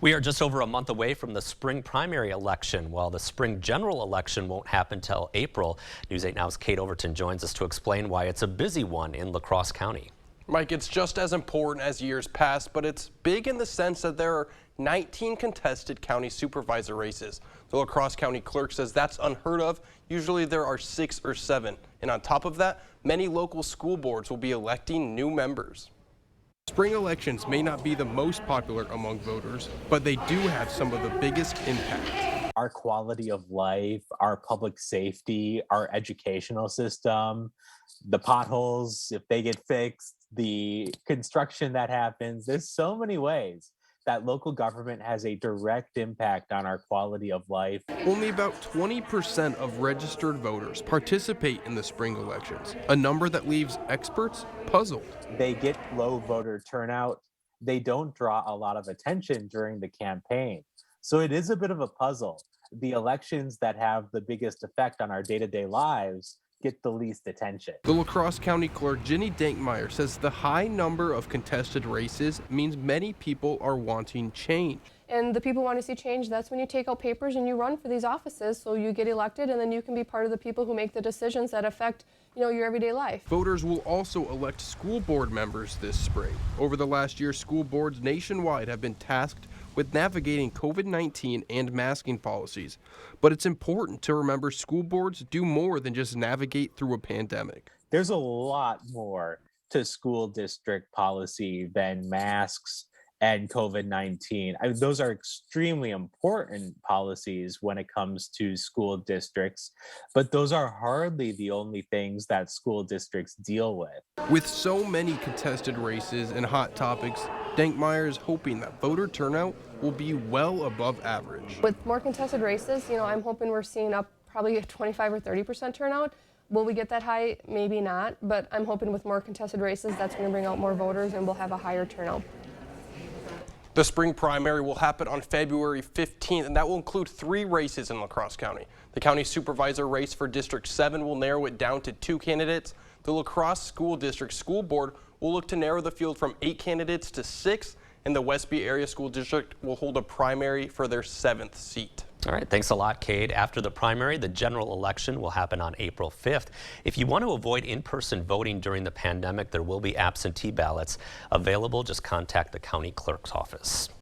We are just over a month away from the spring primary election, while the spring general election won't happen till April. News 8 Now's Kate Overton joins us to explain why it's a busy one in La Crosse County. Mike, it's just as important as years past, but it's big in the sense that there are 19 contested county supervisor races. The La Crosse County clerk says that's unheard of. Usually there are 6 or 7. And on top of that, many local school boards will be electing new members. Spring elections may not be the most popular among voters, but they do have some of the biggest impact. Our quality of life, our public safety, our educational system, the potholes, if they get fixed, the construction that happens. There's so many ways that local government has a direct impact on our quality of life. Only about 20% of registered voters participate in the spring elections, a number that leaves experts puzzled. They get low voter turnout. They don't draw a lot of attention during the campaign. So it is a bit of a puzzle. The elections that have the biggest effect on our day-to-day lives get the least attention. The La Crosse County clerk, Ginny Dankmeyer, says the high number of contested races means many people are wanting change. And the people want to see change. That's when you take out papers and you run for these offices, so you get elected, and then you can be part of the people who make the decisions that affect, your everyday life. Voters will also elect school board members this spring. Over the last year, school boards nationwide have been tasked with navigating COVID-19 and masking policies. But it's important to remember school boards do more than just navigate through a pandemic. There's a lot more to school district policy than masks and COVID-19. Those are extremely important policies when it comes to school districts, but those are hardly the only things that school districts deal with. With so many contested races and hot topics, Dankmeyer is hoping that voter turnout will be well above average. With more contested races, I'm hoping we're seeing up probably a 25 or 30% turnout. Will we get that high? Maybe not, but I'm hoping with more contested races, that's going to bring out more voters and we'll have a higher turnout. The spring primary will happen on February 15th, and that will include 3 races in La Crosse County. The county supervisor race for District 7 will narrow it down to 2 candidates. The La Crosse School District School Board will look to narrow the field from 8 candidates to 6, and the Westby Area School District will hold a primary for their 7th seat. All right, thanks a lot, Kate. After the primary, the general election will happen on April 5th. If you want to avoid in-person voting during the pandemic, there will be absentee ballots available. Just contact the county clerk's office.